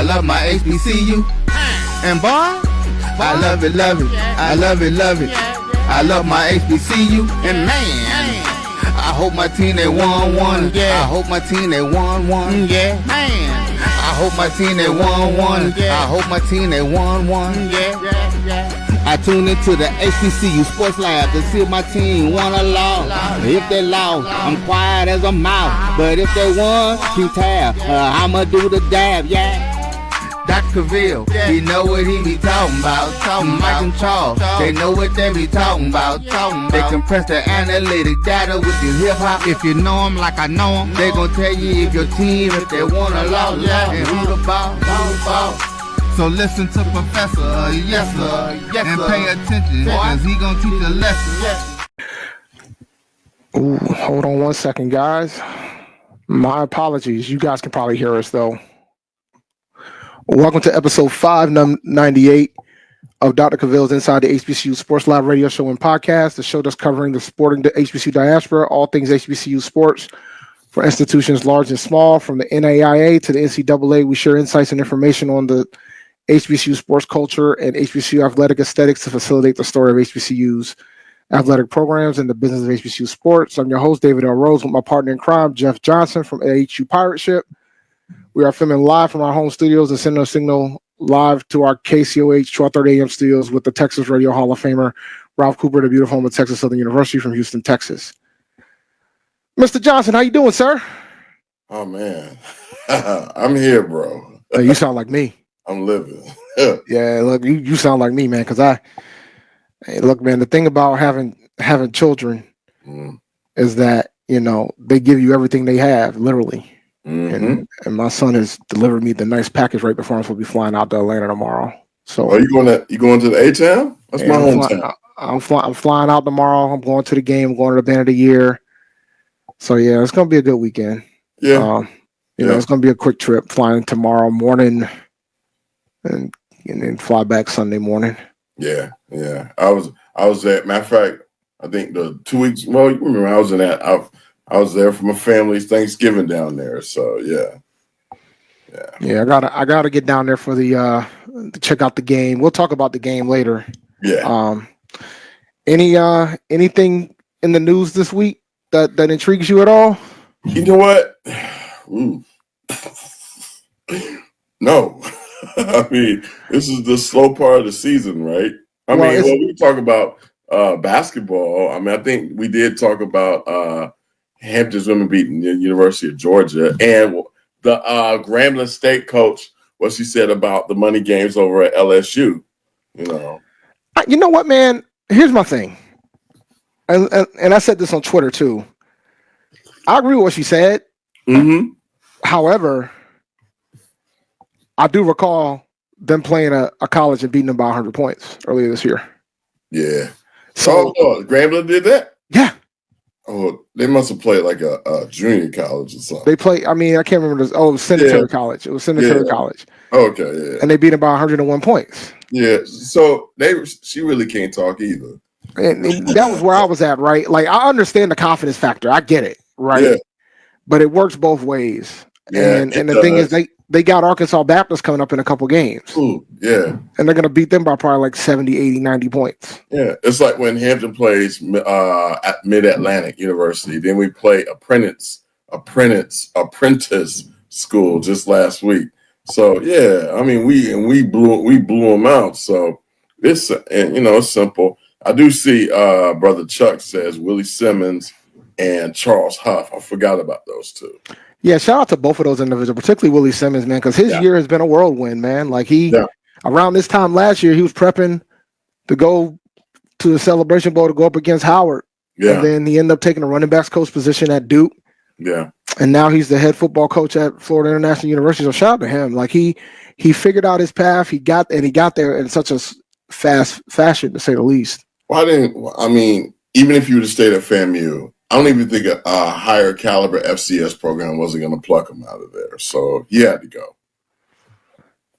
I love my HBCU. And boy, I love it, love it. I love it, love it. I love my HBCU. And man, I hope my team they won one. I hope my team they won one. Yeah, man. I hope my team they won one. I hope my team they won one. I tune into the HBCU Sports Lab to see if my team won or lost. If they lost, I'm quiet as a mouse. But if they won, keep tab. I'ma do the dab, yeah. Dr. CAVIL'S, he know what he be talking about. Mike and Charles, they know what they be talking about. They compress the analytic data with the hip hop. If you know them like I know them, they gon' tell you if your team, if they won or lost, and who the ball. So listen to Professor, yes sir, and pay attention, cause he gon' teach a lesson. Ooh, hold on 1 second, guys. My apologies. You guys can probably hear us though. Welcome to episode 598 of Dr. CAVIL'S Inside the HBCU Sports Lab radio show and podcast, the show that's covering the sporting the HBCU diaspora, all things HBCU sports for institutions large and small, from the NAIA to the NCAA. We share insights and information on the HBCU sports culture and HBCU athletic aesthetics to facilitate the story of HBCU's athletic programs and the business of HBCU sports. I'm your host, David L. Rhodes, with my partner in crime, Jeff Johnson from AHU Pirate Ship. We are filming live from our home studios and sending a signal live to our KCOH 1230 AM studios with the Texas Radio Hall of Famer, Ralph Cooper, the beautiful home of Texas Southern University from Houston, Texas. Mr. Johnson, how you doing, sir? Oh, man. I'm here, bro. Hey, you sound like me. I'm living. Yeah, look, you sound like me, man, because look, man, the thing about having children is that, you know, they give you everything they have, literally. And my son has delivered me the nice package right before I'm supposed to be flying out to Atlanta tomorrow. So, you going to the A-Town? That's my hometown. I'm flying out tomorrow. I'm going to the game. I'm going to the band of the year. So yeah, it's gonna be a good weekend. Yeah, you know, it's gonna be a quick trip. Flying tomorrow morning, and then fly back Sunday morning. Yeah. I was at. Matter of fact, I think the 2 weeks. Well, you remember I was in that. I was there for my family's Thanksgiving down there. So yeah. I gotta get down there for the to check out the game. We'll talk about the game later. Yeah. Anything in the news this week that intrigues you at all? You know what? No. I mean, this is the slow part of the season, right? I mean, when we talk about basketball, I mean, I think we did talk about Hampton's women beating the University of Georgia, and the Grambling State coach, what she said about the money games over at LSU. You know what, man? Here's my thing, and I said this on Twitter too. I agree with what she said. However, I do recall them playing a college and beating them by 100 points earlier this year. Yeah. So Grambling did that? Yeah. Oh, they must have played like a junior college or something. They play. I mean, I can't remember this. Oh, it was Senator College. It was Senator College. Okay, yeah. And they beat them by 101 points. Yeah. So she really can't talk either. And that was where I was at, right? Like, I understand the confidence factor. I get it, right? Yeah. But it works both ways. Yeah, and the thing is, they got Arkansas Baptist coming up in a couple games. Ooh, yeah. And they're going to beat them by probably like 70, 80, 90 points. Yeah. It's like when Hampton plays at Mid-Atlantic University. Then we play apprentice school just last week. So, yeah, I mean, we blew them out. So, it's simple. I do see Brother Chuck says Willie Simmons and Charles Huff. I forgot about those two. Yeah, shout out to both of those individuals, particularly Willie Simmons, man, because his year has been a whirlwind, man. Like around this time last year, he was prepping to go to the Celebration Bowl to go up against Howard. Yeah. And then he ended up taking a running backs coach position at Duke. Yeah. And now he's the head football coach at Florida International University. So shout out to him. Like he figured out his path. He got there in such a fast fashion, to say the least. Even if you would have stayed at FAMU, I don't even think a higher caliber FCS program wasn't going to pluck him out of there. So he had to go.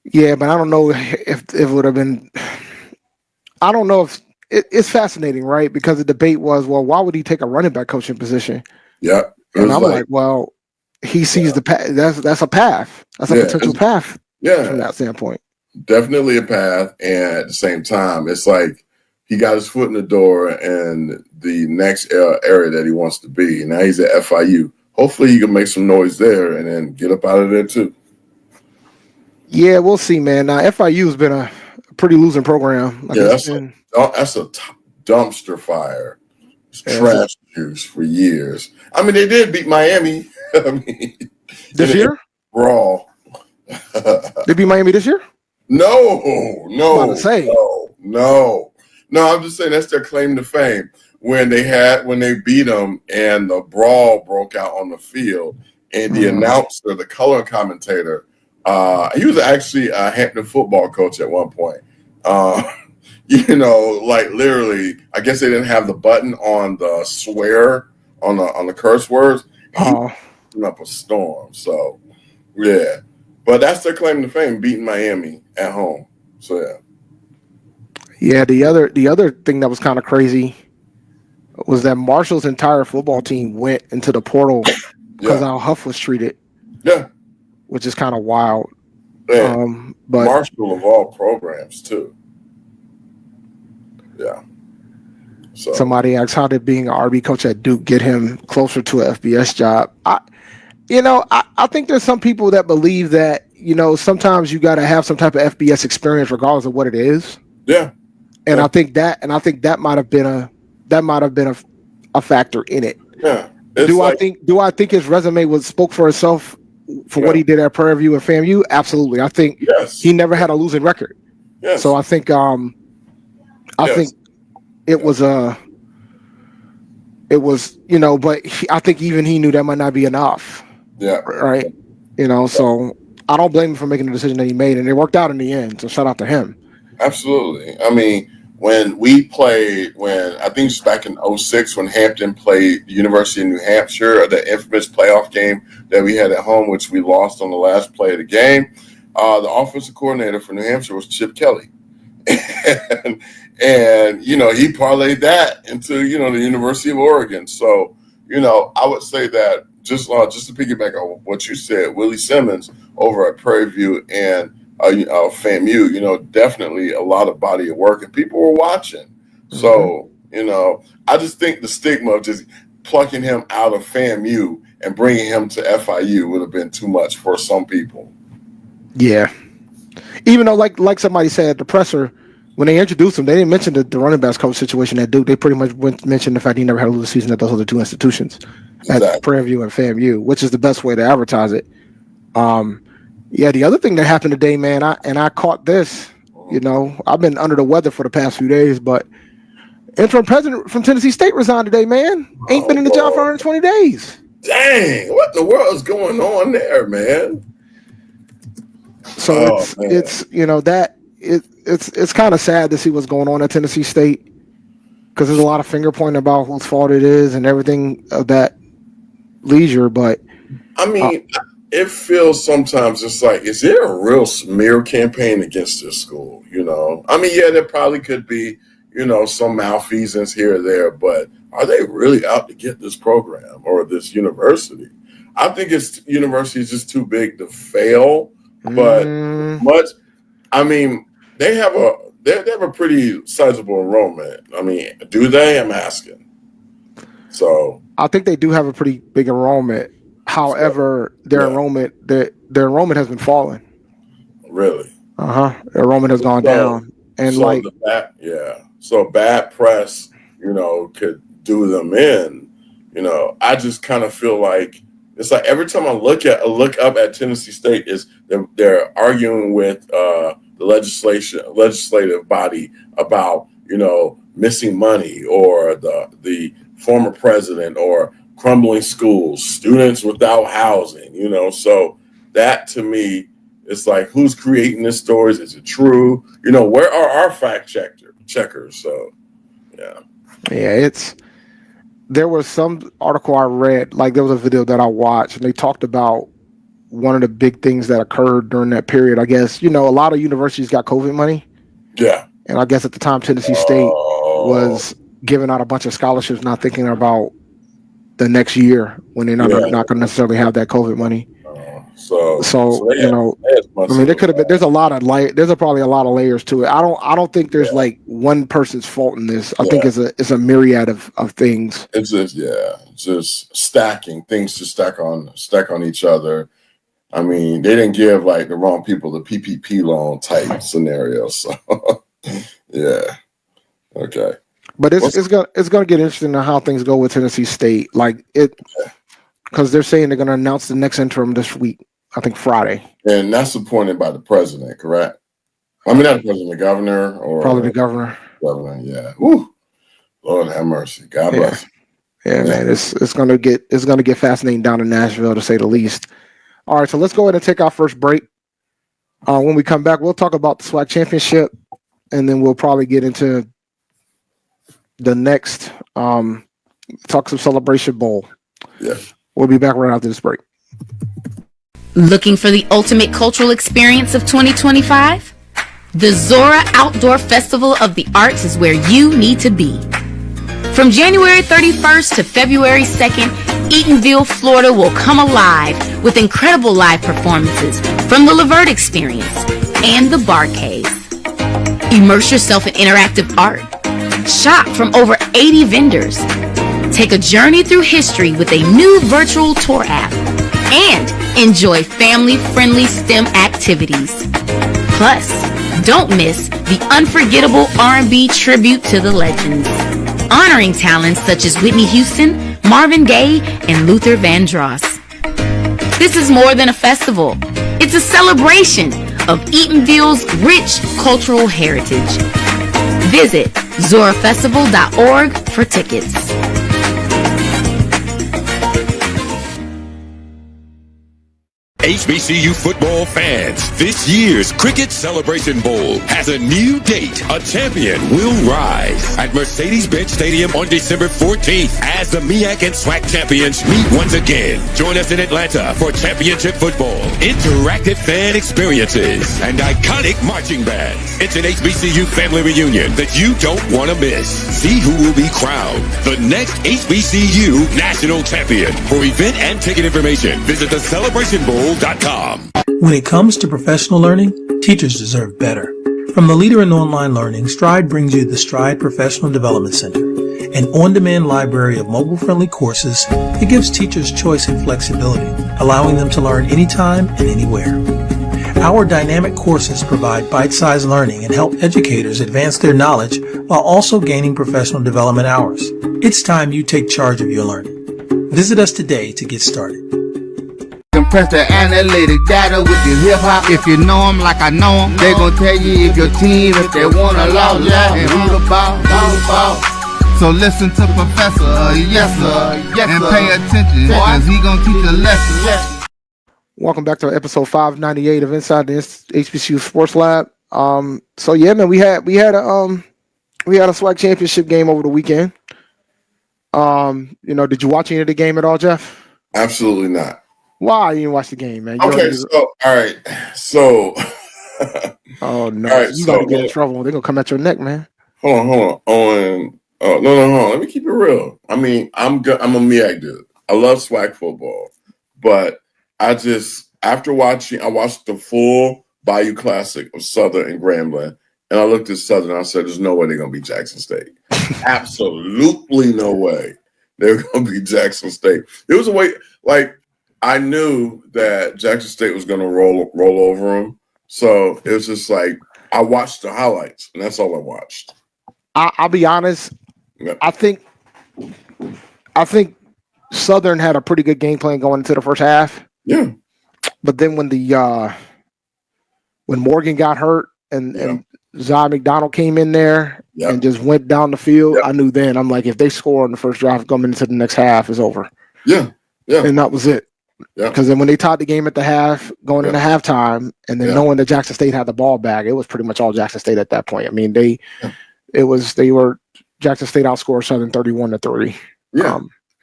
Yeah, but I don't know if it would have been. I don't know if it's fascinating, right? Because the debate was, well, why would he take a running back coaching position? Yeah, and I'm like, well, he sees the path. That's a path. That's a potential path. Yeah. From that standpoint. Definitely a path. And at the same time, it's like he got his foot in the door in the next area that he wants to be. Now he's at FIU. Hopefully he can make some noise there and then get up out of there too. Yeah, we'll see, man. Now FIU has been a pretty losing program. Like that's a dumpster fire. It's trash juice for years. I mean, they did beat Miami. I mean, this year? Brawl. They beat Miami this year? No. I'm just saying that's their claim to fame. When they beat them and the brawl broke out on the field, and the announcer, the color commentator, he was actually a Hampton football coach at one point. Like literally, I guess they didn't have the button on the swear on the curse words. Up a storm. So yeah. But that's their claim to fame, beating Miami at home. So yeah. Yeah, the other thing that was kind of crazy was that Marshall's entire football team went into the portal because how Huff was treated. Yeah. Which is kind of wild. Yeah. But Marshall of all programs too. Yeah. So somebody asked, how did being an RB coach at Duke get him closer to an FBS job? I think there's some people that believe that, sometimes you got to have some type of FBS experience regardless of what it is. Yeah. And I think that might have been a factor in it. Yeah. Do I think his resume spoke for itself for what he did at Prairie View and FAMU? Absolutely. I think he never had a losing record. Yes. So I think think it was but I think even he knew that might not be enough. Yeah. Right. So I don't blame him for making the decision that he made, and it worked out in the end. So shout out to him. Absolutely. I mean, when we played, I think it's back in 2006 when Hampton played the University of New Hampshire, the infamous playoff game that we had at home, which we lost on the last play of the game. The offensive coordinator for New Hampshire was Chip Kelly. And he parlayed that into, the University of Oregon. So, I would say that just to piggyback on what you said, Willie Simmons over at Prairie View and FAMU, definitely a lot of body of work, and people were watching. So, I just think the stigma of just plucking him out of FAMU and bringing him to FIU would have been too much for some people. Yeah. Even though, like somebody said at the presser, when they introduced him, they didn't mention the running backs coach situation at Duke. They pretty much mentioned the fact he never had a losing season at those other two institutions, at Prairie View and FAMU, which is the best way to advertise it. The other thing that happened today, man, I caught this. I've been under the weather for the past few days, but interim president from Tennessee State resigned today, man. Ain't been in the job for 120 days. Dang, what in the world is going on there, man? So it's kind of sad to see what's going on at Tennessee State, because there's a lot of finger pointing about whose fault it is and everything of that leisure. But I mean, it feels sometimes it's like, is there a real smear campaign against this school? I mean, yeah, there probably could be, some malfeasance here or there, but are they really out to get this program or this university? I think university is just too big to fail, but they have a pretty sizable enrollment. I mean, do they? I'm asking. So I think they do have a pretty big enrollment. However, their enrollment has been falling. Really? Their enrollment has gone down, and so bad press, could do them in. I just kind of feel like it's like every time I look up at Tennessee State, is they're arguing with the legislative body about missing money, or the former president, or crumbling schools, students without housing. So that to me, it's like, who's creating these stories? Is it true? Where are our fact checkers? So there was some article I read, like there was a video that I watched, and they talked about one of the big things that occurred during that period. I guess, a lot of universities got COVID money. Yeah. And I guess at the time, Tennessee State was giving out a bunch of scholarships, not thinking about the next year when they're not going to necessarily have that COVID money. So you know, I mean, there could have been. There's probably a lot of layers to it. I don't think there's like one person's fault in this. I think it's a myriad of things. It's just stacking things to stack on each other. I mean, they didn't give like the wrong people the PPP loan type scenario. So yeah, okay. But it's gonna get interesting on how things go with Tennessee State. Like because they're saying they're gonna announce the next interim this week. I think Friday. And that's appointed by the president, correct? I mean, not the president, the governor, or probably the governor. Governor, yeah. Woo. Lord have mercy. God bless. Yeah, man. It's gonna get fascinating down in Nashville, to say the least. All right, so let's go ahead and take our first break. When we come back, we'll talk about the SWAC championship, and then we'll probably get into the next talk some Celebration Bowl. Yeah. We'll be back right after this break. Looking for the ultimate cultural experience of 2025? The Zora Outdoor Festival of the Arts is where you need to be. From January 31st to February 2nd, Eatonville, Florida will come alive with incredible live performances from the Lavert Experience and the Bar Cave. Immerse yourself in interactive art. Shop from over 80 vendors. Take a journey through history with a new virtual tour app. And enjoy family-friendly STEM activities. Plus, don't miss the unforgettable R&B tribute to the legends, honoring talents such as Whitney Houston, Marvin Gaye, and Luther Vandross. This is more than a festival. It's a celebration of Eatonville's rich cultural heritage. Visit zorafestival.org for tickets. HBCU football fans, this year's Cricket Celebration Bowl has a new date. A champion will rise at Mercedes-Benz Stadium on December 14th as the MEAC and SWAC champions meet once again. Join us in Atlanta for championship football, interactive fan experiences, and iconic marching bands. It's an HBCU family reunion that you don't want to miss. See who will be crowned the next HBCU national champion. For event and ticket information, visit the Celebration Bowl. When it comes to professional learning, teachers deserve better. From the leader in online learning, Stride brings you the Stride Professional Development Center, an on-demand library of mobile-friendly courses that gives teachers choice and flexibility, allowing them to learn anytime and anywhere. Our dynamic courses provide bite-sized learning and help educators advance their knowledge while also gaining professional development hours. It's time you take charge of your learning. Visit us today to get started. Compress the analytic data with your hip-hop. If you know them like I know them, they gon' tell you if your team, if they want a law, and who the ball. So listen to Professor, yes sir, and pay attention, cause he gon' teach a lesson. Welcome back to episode 598 of Inside the HBCU Sports Lab. So yeah, man, we had a SWAC championship game over the weekend. Did you watch any of the game at all, Jeff? Absolutely not. Why you didn't watch the game, man? Okay, so all right, so oh no, right, you got to get in trouble. They're gonna come at your neck, man. Hold on. No. Let me keep it real. I mean, I'm a MEAC dude. I love SWAC football, but I watched the full Bayou Classic of Southern and Grambling, and I looked at Southern. And I said, "There's no way they're gonna beat Jackson State. Absolutely no way they're gonna beat Jackson State." It was a way like. I knew that Jackson State was going to roll over them. So it was just like, I watched the highlights, and that's all I watched. I'll be honest. Yeah. I think Southern had a pretty good game plan going into the first half. Yeah. But then when Morgan got hurt and Zion McDonald came in there and just went down the field, I knew then. I'm like, if they score in the first drive coming into the next half, it's over. Yeah. And that was it. Yeah. Because then when they tied the game at the half, going into halftime, and then knowing that Jackson State had the ball back, it was pretty much all Jackson State at that point. I mean, Jackson State outscored Southern 31-3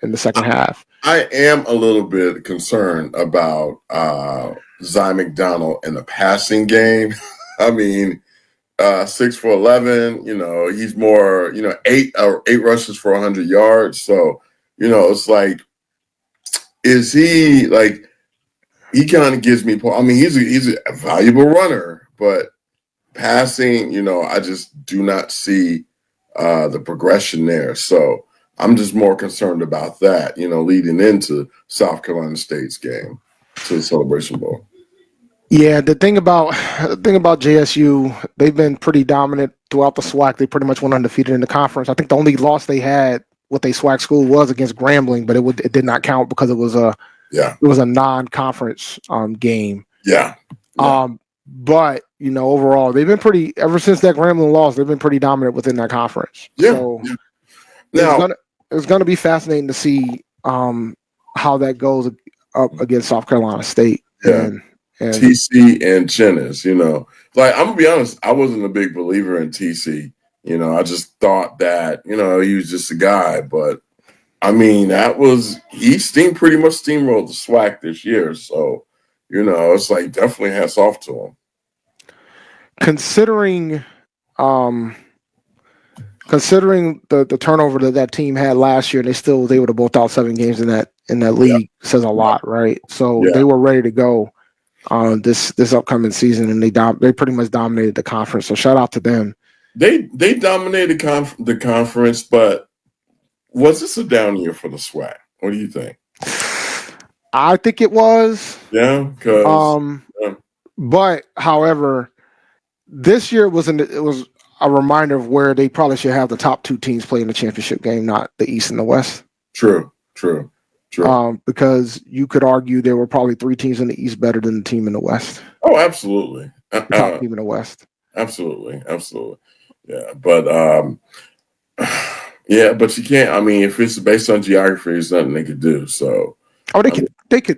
in the second half. I am a little bit concerned about Zion McDonald in the passing game. I mean, 6 for 11, he's more, 8 rushes for 100 yards. So, it's like, is he like, he kind of gives me. I mean, he's a valuable runner, but passing, I just do not see the progression there. So I'm just more concerned about that, leading into South Carolina State's game to the Celebration Bowl. Yeah, the thing about JSU, they've been pretty dominant throughout the SWAC. They pretty much went undefeated in the conference. I think the only loss they had with a SWAC school was against Grambling, but it did not count because it was a non-conference game. Yeah. But overall, they've been pretty ever since that Grambling loss. They've been pretty dominant within that conference. Yeah. So Now it's gonna be fascinating to see how that goes up against South Carolina State. Yeah. And TC and Chennis, like I'm gonna be honest, I wasn't a big believer in TC. I just thought that, he was just a guy, but I mean, he pretty much steamrolled the SWAC this year. So, it's like definitely hats off to him. Considering the turnover that team had last year, and they still was able to bolt out 7 games in that league, says a lot, right? So they were ready to go this upcoming season, and they pretty much dominated the conference. So shout out to them. They dominated the conference, but was this a down year for the SWAC? What do you think? I think it was. Yeah, because but however, this year it was a reminder of where they probably should have the top 2 teams playing the championship game, not the East and the West. True. Because you could argue there were probably 3 teams in the East better than the team in the West. Oh, absolutely. The top team in the West. Absolutely. Yeah, but but you can't. I mean, if it's based on geography, there's nothing they could do. So, they could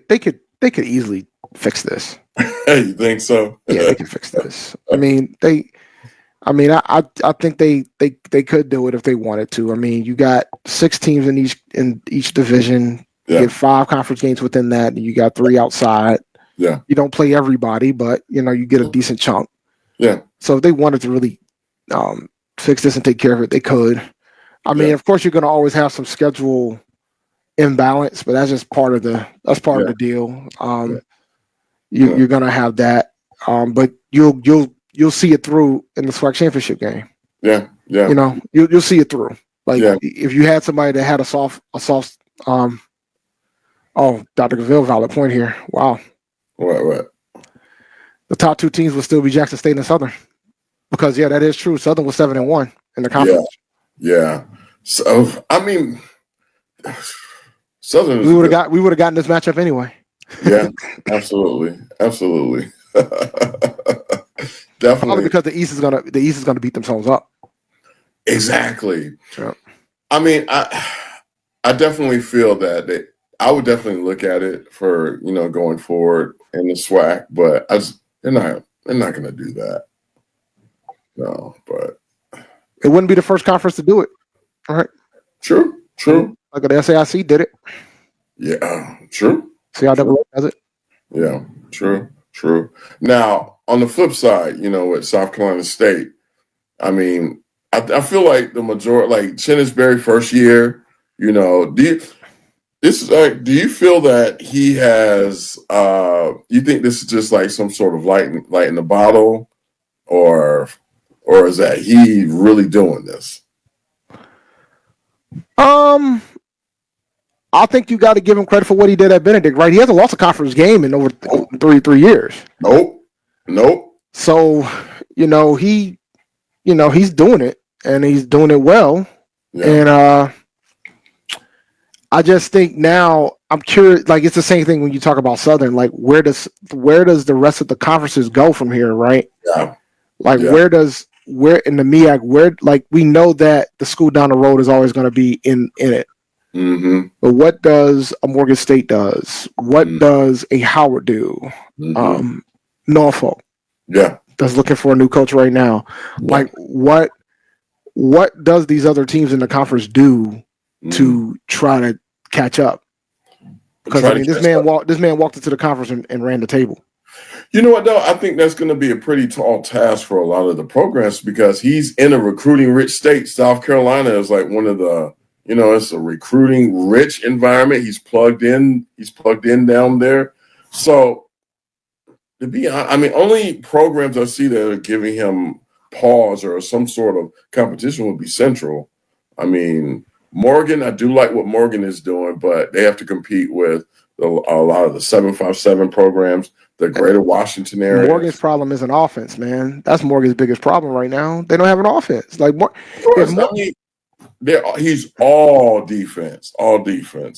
easily fix this. You think so? Yeah, they can fix this. I think they could do it if they wanted to. I mean, you got 6 teams in each division. You get 5 conference games within that, and you got 3 outside. Yeah, you don't play everybody, but you get a decent chunk. Yeah. So if they wanted to really fix this and take care of it, they could. I mean, of course, you're going to always have some schedule imbalance, but that's just part of the deal. You're going to have that, but you'll see it through in the SWAC championship game. Yeah. You'll see it through. Like if you had somebody that had a soft. Dr. Cavill, valid point here. Wow. What? The top 2 teams would still be Jackson State and Southern, because that is true. Southern was 7-1 in the conference. Yeah. So I mean, Southern. We would have gotten this matchup anyway. Yeah, absolutely. Definitely. Probably because the East is gonna beat themselves up. Exactly. Yeah. I mean, I definitely feel that I would definitely look at it for going forward in the SWAC, but they're not going to do that. No, but it wouldn't be the first conference to do it. All right. True. Like the SAIC did it. Yeah, true. CIAA does it. Yeah, true. Now, on the flip side, with South Carolina State, I mean, I feel like the majority, like Chennisberry first year, do you feel that he has? You think this is just like some sort of light in the bottle, or is that he really doing this? I think you got to give him credit for what he did at Benedict, right? He hasn't lost a conference game in over 3 years. Nope. So, he's doing it, and he's doing it well. Yeah. And I just think now I'm curious. Like, it's the same thing when you talk about Southern. Like, where does the rest of the conferences go from here, right? Yeah. Like, where in the MEAC, like, we know that the school down the road is always going to be in it. Mm-hmm. But what does a Morgan State does? What does a Howard do? Mm-hmm. Norfolk. Yeah. That's looking for a new coach right now. Yeah. Like, what does these other teams in the conference do to try to catch up? Because this man walked into the conference and ran the table. You know what, though? I think that's going to be a pretty tall task for a lot of the programs, because he's in a recruiting rich state. South Carolina is like one of the, it's a recruiting rich environment. He's plugged in down there. So to be honest, I mean, only programs I see that are giving him pause or some sort of competition would be Central. I mean, Morgan, I do like what Morgan is doing, but they have to compete with a lot of the 757 programs, the Greater Washington area. Morgan's problem is an offense, man. That's Morgan's biggest problem right now. They don't have an offense. Like, he's all defense,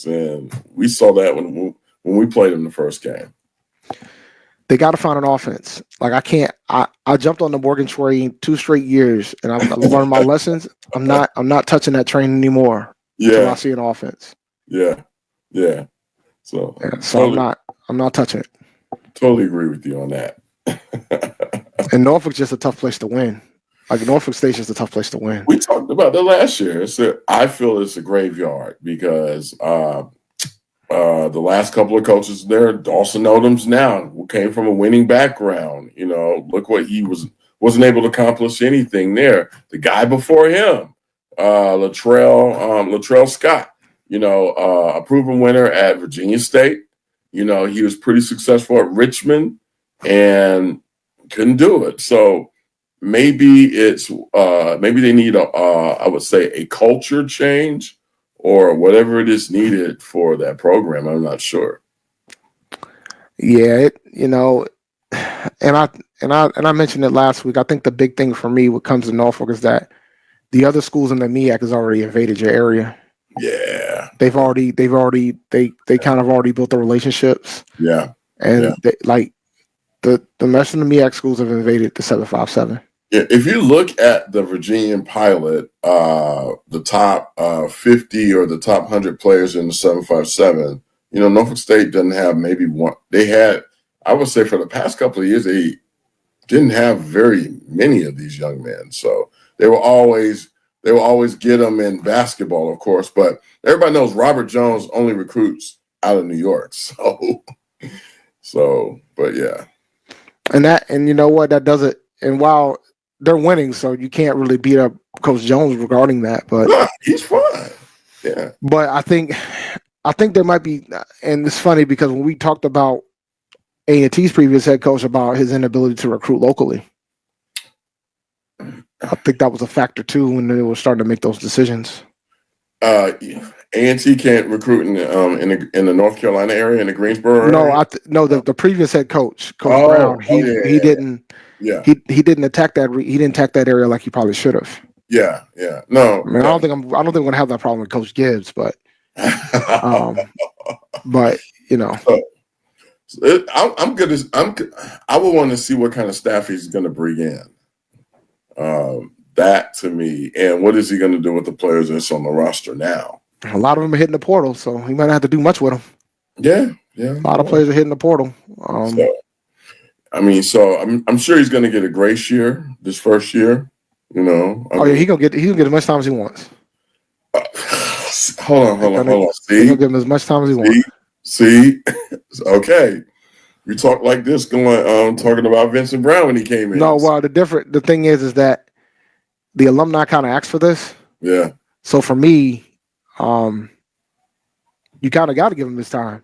and we saw that when we played him the first game. They got to find an offense. Like, I jumped on the Morgan train 2 straight years, and I've learned my lessons. I'm not touching that train anymore. Until I see an offense. Yeah. So totally, I'm not touching it. Totally agree with you on that. And Norfolk's just a tough place to win. Like, Norfolk Station's a tough place to win. We talked about that last year. I feel it's a graveyard because the last couple of coaches there, Dawson Odoms now, who came from a winning background. You know, look what he wasn't able to accomplish anything there. The guy before him, Latrell Scott, you know, a proven winner at Virginia State. You know, he was pretty successful at Richmond and couldn't do it. So maybe maybe they need I would say a culture change or whatever it is needed for that program. I'm not sure. Yeah, and I mentioned it last week. I think the big thing for me, what comes to Norfolk, is that the other schools in the MEAC has already invaded your area. Yeah, they kind of already built the relationships. Yeah, and the rest of the MEAC schools have invaded the 757. Yeah, if you look at the Virginian pilot, the top 50 or the top 100 players in the 757, you know, Norfolk State doesn't have maybe one. They had, I would say, for the past couple of years, they didn't have very many of these young men. So they will always get them in basketball, of course. But everybody knows Robert Jones only recruits out of New York. But yeah. And you know what? That does it. And while they're winning, so you can't really beat up Coach Jones regarding that. But he's fine. Yeah. But I think there might be, and it's funny because when we talked about A&T's previous head coach about his inability to recruit locally, I think that was a factor too when they were starting to make those decisions. A&T can't recruit in the North Carolina area, in the Greensboro area? No, the previous head coach, Coach Brown, he didn't. Yeah, he didn't attack that. He didn't attack that area like he probably should have. Yeah. No, I mean, I don't think we're gonna have that problem with Coach Gibbs, but, but you know, I would want to see what kind of staff he's going to bring in. That to me, and what is he going to do with the players that's on the roster now? A lot of them are hitting the portal, so he might not have to do much with them. Yeah. A lot of players are hitting the portal. I'm sure he's going to get a grace year this first year. You know. He gonna get as much time as he wants. Hold on. See, he'll give him as much time as he wants. See, okay. We talk like this talking about Vincent Brown when he came in. No, well, the thing is that the alumni kind of asked for this. Yeah. So for me, you kind of got to give him his time.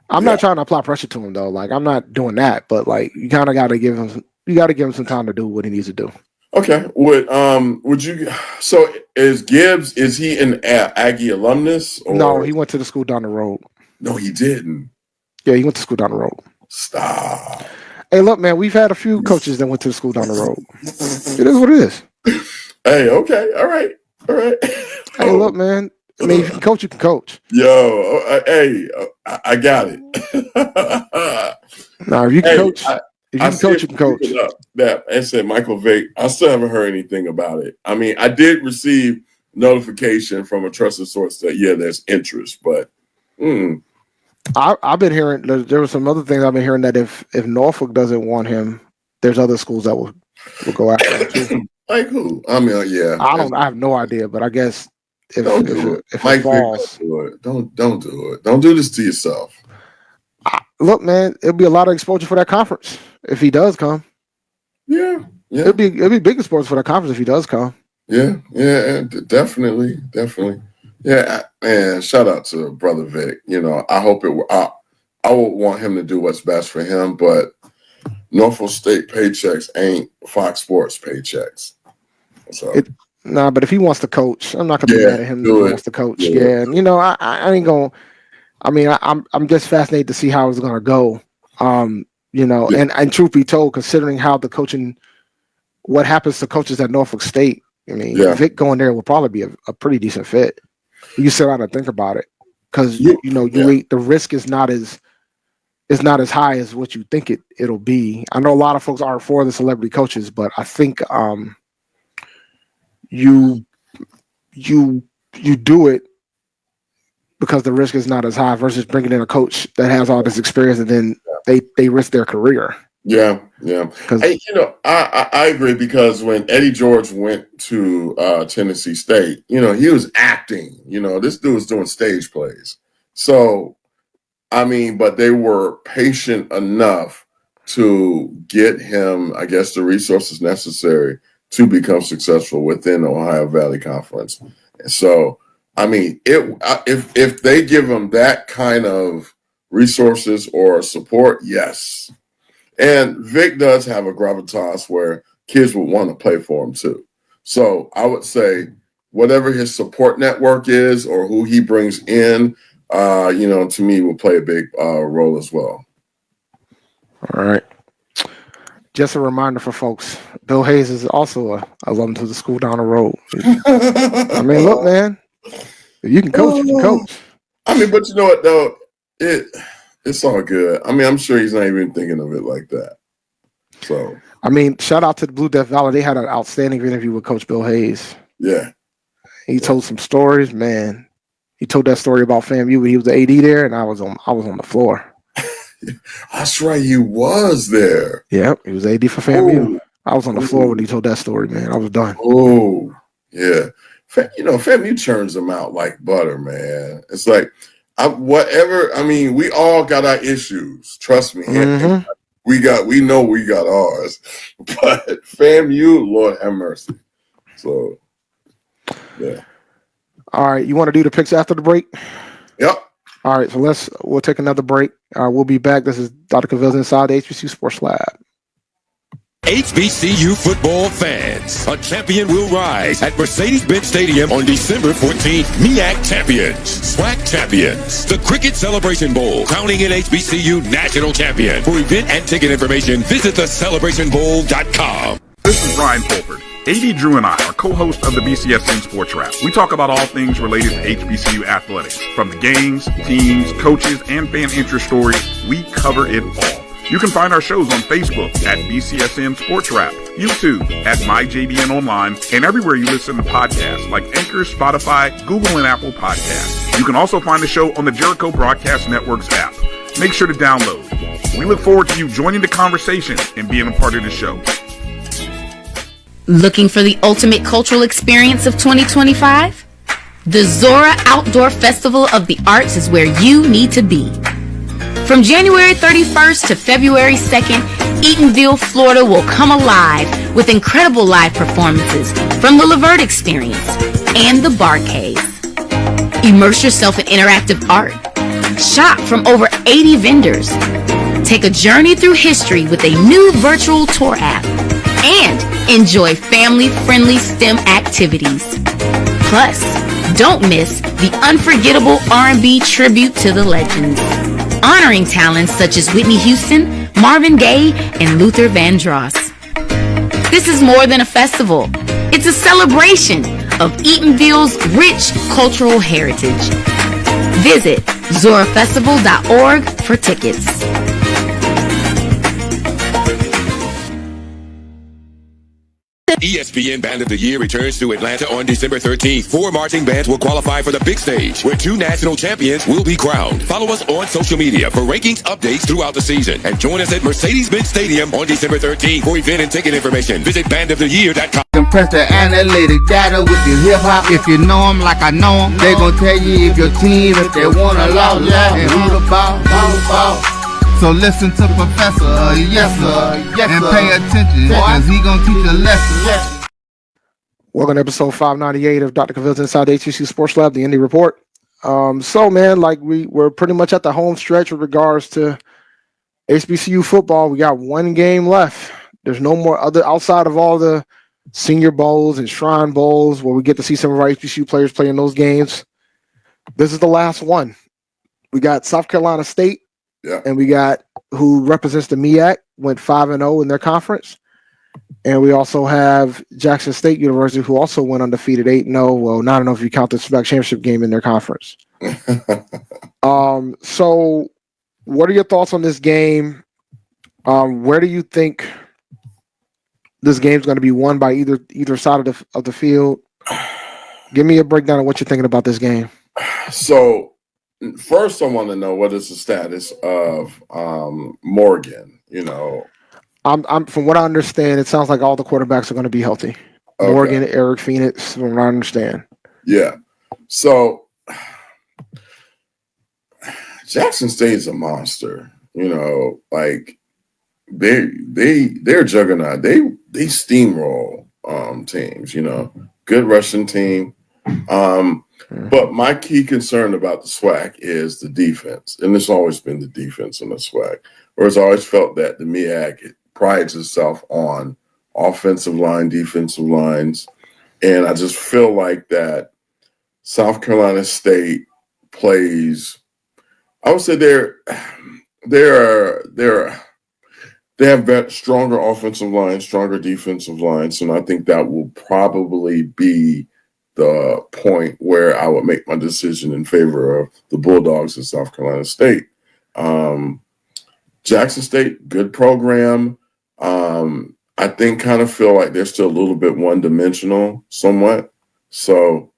I'm not trying to apply pressure to him though. Like, I'm not doing that, but like, you kind of got to give him. You got to give him some time to do what he needs to do. Okay. Would you? So is Gibbs? Is he an Aggie alumnus? Or? No, he went to the school down the road. No, he didn't. Yeah, he went to school down the road. Stop. Hey, look, man, we've had a few coaches that went to the school down the road. It is what it is. Hey, okay, all right. Hey, look, man. I mean, if you can coach, you can coach. Yo, hey, I got it. Now, if you can coach, you can coach. That I said Michael Vick. I still haven't heard anything about it. I mean, I did receive notification from a trusted source that there's interest, but. I've been hearing there were some other things I've been hearing that if Norfolk doesn't want him, there's other schools that will go after him too. Like who? I mean, yeah. I have no idea, but I guess if Mike it falls, don't do it. Don't do this to yourself. Look, man, it'll be a lot of exposure for that conference if he does come. Yeah. It'll be big exposure for that conference if he does come. Yeah, definitely. Yeah, man. Shout out to Brother Vic. You know, I hope I would want him to do what's best for him, but Norfolk State paychecks ain't Fox Sports paychecks. So but if he wants to coach, I'm not gonna be mad at him if he wants to coach. Yeah, and you know, I ain't gonna. I mean, I'm just fascinated to see how it's gonna go. You know, and truth be told, considering how the coaching, what happens to coaches at Norfolk State, I mean, Vic going there will probably be a pretty decent fit. You sit down and think about it, because the risk is not as high as what you think it'll be. I know a lot of folks aren't for the celebrity coaches, but I think you do it because the risk is not as high versus bringing in a coach that has all this experience and then they risk their career. Yeah. Hey, I agree, because when Eddie George went to Tennessee State, he was acting. This dude was doing stage plays. So, I mean, but they were patient enough to get him, I guess, the resources necessary to become successful within the Ohio Valley Conference. And so, I mean, if they give him that kind of resources or support, yes. And Vic does have a gravitas where kids would want to play for him too. So I would say whatever his support network is or who he brings in, to me will play a big role as well. All right. Just a reminder for folks, Bill Hayes is also a alum to the school down the road. I mean, look, man, if you can coach, you can coach. I mean, but you know what, though? It's all good. I mean, I'm sure he's not even thinking of it like that. So, I mean, shout out to the Blue Death Valley. They had an outstanding interview with Coach Bill Hayes. Yeah. He told some stories, man. He told that story about FAMU when he was the AD there, and I was on the floor. That's right, he was there. Yep, he was AD for FAMU. I was on the floor when he told that story, man. I was done. Oh, yeah. FAMU churns them out like butter, man. It's like, we all got our issues. Trust me. Mm-hmm. We know we got ours. But FAMU, Lord have mercy. So, yeah. All right, you want to do the picks after the break? Yep. All right, so we'll take another break. We'll be back. This is Dr. CAVIL'S Inside the HBCU Sports Lab. HBCU football fans, a champion will rise at Mercedes-Benz Stadium on December 14th. MEAC champions, SWAC champions, the Cricket Celebration Bowl, crowning an HBCU national champion. For event and ticket information, visit thecelebrationbowl.com. This is Brian Fulford. AD Drew and I are co-hosts of the BCSN Sports Wrap. We talk about all things related to HBCU athletics. From the games, teams, coaches, and fan interest stories, we cover it all. You can find our shows on Facebook at BCSN Sports Wrap, YouTube at MyJBN Online, and everywhere you listen to podcasts like Anchor, Spotify, Google, and Apple Podcasts. You can also find the show on the Jericho Broadcast Network's app. Make sure to download. We look forward to you joining the conversation and being a part of the show. Looking for the ultimate cultural experience of 2025? The Zora Outdoor Festival of the Arts is where you need to be. From January 31st to February 2nd, Eatonville, Florida will come alive with incredible live performances from the Levert Experience and the Bar Cave. Immerse yourself in interactive art. Shop from over 80 vendors. Take a journey through history with a new virtual tour app. And enjoy family-friendly STEM activities. Plus, don't miss the unforgettable R&B tribute to the legends, honoring talents such as Whitney Houston, Marvin Gaye, and Luther Vandross. This is more than a festival. It's a celebration of Eatonville's rich cultural heritage. Visit zorafestival.org for tickets. ESPN Band of the Year returns to Atlanta on December 13th. 4 marching bands will qualify for the big stage, where 2 national champions will be crowned. Follow us on social media for rankings updates throughout the season. And join us at Mercedes-Benz Stadium on December 13th. For event and ticket information, visit bandoftheyear.com. Compress the analytic data with your hip-hop. If you know them like I know them, they gon' tell you if your team, if they wanna lose, and who the ball. So listen to Professor, yes sir, and pay attention, cause he gonna teach a lesson. Welcome to episode 598 of Dr. CAVIL'S Inside the HBCU Sports Lab, the Indy Report. So man, like we're pretty much at the home stretch with regards to HBCU football. We got one game left. There's no more other outside of all the Senior Bowls and Shrine Bowls where we get to see some of our HBCU players play in those games. This is the last one. We got South Carolina State, and we got who represents the MEAC, went 5-0 in their conference. And we also have Jackson State University, who also went undefeated 8-0. Well, not enough if you count the SWAC championship game in their conference. So what are your thoughts on this game? Where do you think this game's going to be won by either side of the field? Give me a breakdown of what you're thinking about this game. So first, I want to know what is the status of Morgan. I'm from what I understand, it sounds like all the quarterbacks are going to be healthy. Okay. Morgan, Eric Phoenix, from what I understand. Yeah. So Jackson State is a monster. Like they're juggernaut. They steamroll teams. Good rushing team. But my key concern about the SWAC is the defense, and it's always been the defense in the SWAC. Whereas I always felt that the MEAC prides itself on offensive line, defensive lines, and I just feel like that South Carolina State plays. I would say they have stronger offensive lines, stronger defensive lines, and I think that will probably be the point where I would make my decision in favor of the Bulldogs in South Carolina State. Jackson State, good program. I think kind of feel like they're still a little bit one-dimensional somewhat. So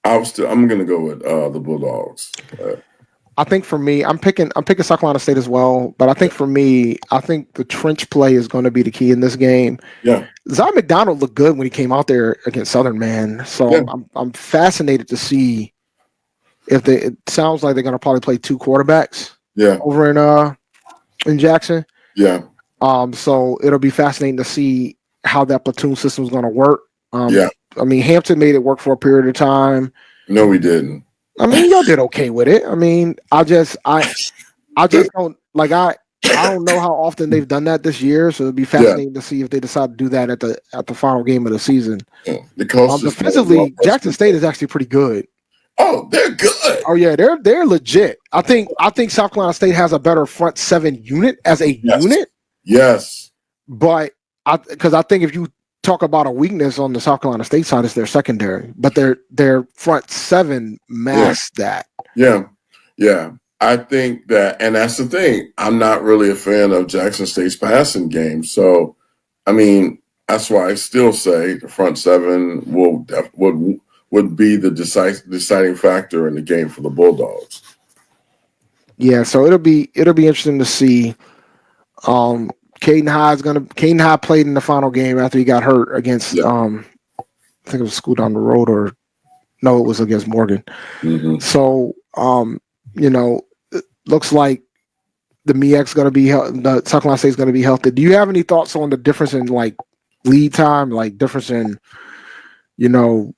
I'm going to go with the Bulldogs. I think for me, I'm picking South Carolina State as well. But I think for me, I think the trench play is going to be the key in this game. Yeah, Zion McDonald looked good when he came out there against Southern, man. So yeah. I'm fascinated to see if it sounds like they're going to probably play two quarterbacks. Yeah, over in Jackson. Yeah. So it'll be fascinating to see how that platoon system is going to work. Yeah. I mean, Hampton made it work for a period of time. No, we didn't. I mean, y'all did okay with it. I mean, I just don't like. I don't know how often they've done that this year, so it'd be fascinating to see if they decide to do that at the final game of the season. Yeah. Defensively, Jackson State is actually pretty good. Oh, they're good. Oh yeah, they're legit. I think South Carolina State has a better front seven unit as a unit. Yes, but because I think if you talk about a weakness on the South Carolina State side, it's their secondary, but their front seven masks that. Yeah, yeah. I think that, and that's the thing. I'm not really a fan of Jackson State's passing game, so I mean that's why I still say the front seven would be the deciding factor in the game for the Bulldogs. Yeah, so it'll be interesting to see. Caden High played in the final game after he got hurt against I think it was School Down the Road, or no, it was against Morgan. Mm-hmm. So it looks like the MEAC's going to be the South Carolina State's going to be healthy. Do you have any thoughts on the difference in like lead time, like difference in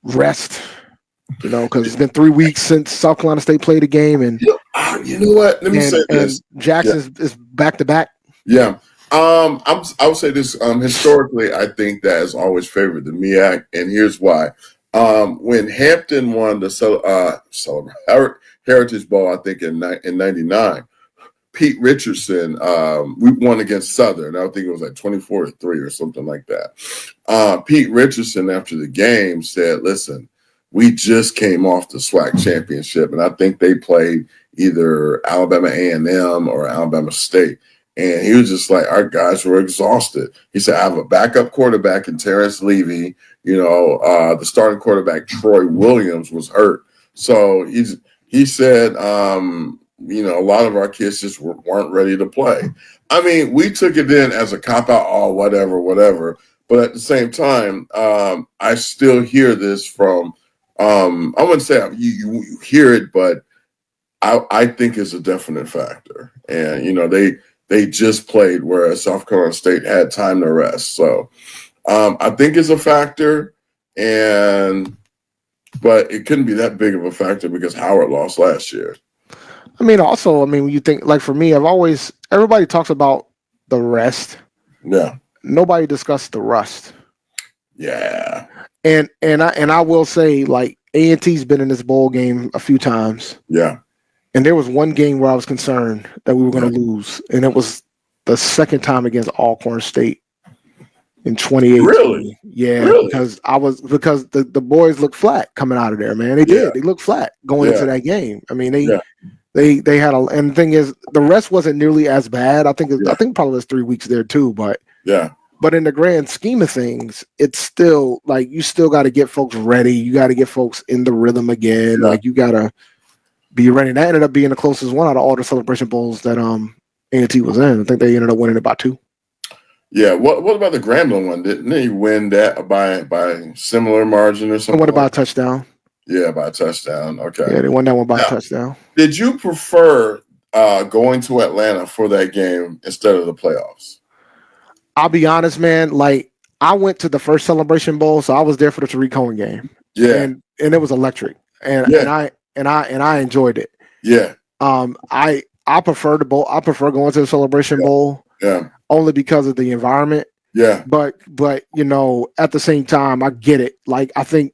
rest? Because it's been 3 weeks since South Carolina State played a game, and you know what? Let me say this: Jackson is back to back. Yeah. I would say this. Historically, I think that has always favored the MEAC, and here's why. When Hampton won the Heritage Bowl, I think in '99, Pete Richardson, we won against Southern. I think it was like 24-3 or something like that. Pete Richardson, after the game, said, "Listen, we just came off the SWAC championship, and I think they played either Alabama A&M or Alabama State." And he was just like, our guys were exhausted. He said, I have a backup quarterback in Terrence Levy. The starting quarterback, Troy Williams, was hurt. So he said, a lot of our kids just weren't ready to play. I mean, we took it in as a cop-out, whatever. But at the same time, I still hear this from, I wouldn't say you hear it, but I think it's a definite factor. And, they just played, whereas South Carolina State had time to rest. So I think it's a factor. And But it couldn't be that big of a factor because Howard lost last year. I mean, also, when you think, like for me, everybody talks about the rest. Yeah. Nobody discussed the rust. Yeah. And I will say, like, A&T's been in this bowl game a few times. Yeah. And there was one game where I was concerned that we were going to lose, and it was the second time against Alcorn State in 2018. Really? Yeah, really? because the boys looked flat coming out of there, man. They did. They looked flat going into that game. I mean, they had and the thing is, the rest wasn't nearly as bad. I think probably was 3 weeks there too, but But in the grand scheme of things, it's still like you still got to get folks ready. You got to get folks in the rhythm again. Like you got to be ready. That ended up being the closest one out of all the Celebration Bowls that A&T was in. I think they ended up winning it by 2. Yeah. What about the Grambling one? Didn't they win that by similar margin or something? And what about a touchdown? Yeah, by a touchdown. Okay. Yeah, they won that one by a touchdown. Did you prefer going to Atlanta for that game instead of the playoffs? I'll be honest, man. Like, I went to the first Celebration Bowl, so I was there for the Tariq Cohen game. Yeah. And it was electric. And I enjoyed it. Yeah. I prefer the bowl. I prefer going to the Celebration Bowl. Yeah. Only because of the environment. Yeah. But at the same time, I get it. Like, I think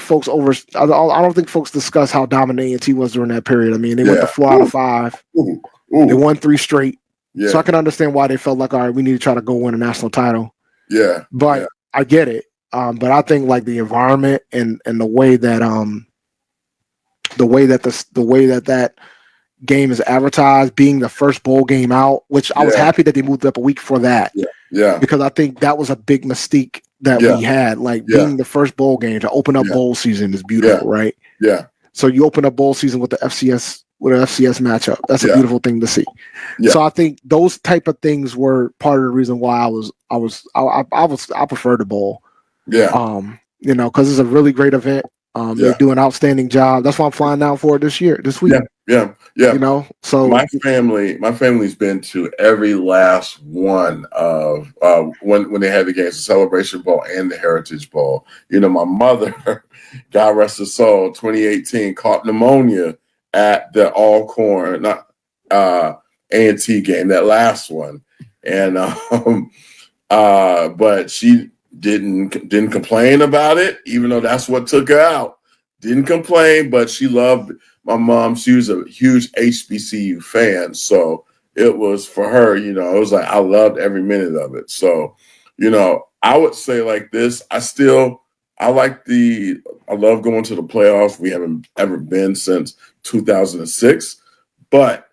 folks I don't think folks discuss how dominant A&T was during that period. I mean, they went to 4 out of 5. Ooh. They won 3 straight. Yeah. So I can understand why they felt like, all right, we need to try to go win a national title. Yeah. But I get it. But I think like the environment and the way that that game is advertised, being the first bowl game out, which I was happy that they moved up a week for that. Yeah. Because I think that was a big mystique that we had. Like being the first bowl game to open up bowl season is beautiful, right? Yeah. So you open up bowl season with the FCS matchup. That's a beautiful thing to see. Yeah. So I think those type of things were part of the reason why I prefer the bowl. Yeah. Because it's a really great event. They do an outstanding job. That's why I'm flying down for it this week. Yeah. So my family's been to every last one of when they had the games, the Celebration Bowl and the Heritage Bowl. My mother, God rest her soul, 2018 caught pneumonia at the Alcorn A&T game, that last one, and but she didn't complain about it, even though that's what took her out. Didn't complain, but she loved my mom. She was a huge HBCU fan, so it was for her. It was like I loved every minute of it. So, I would say like this. I love going to the playoffs. We haven't ever been since 2006, but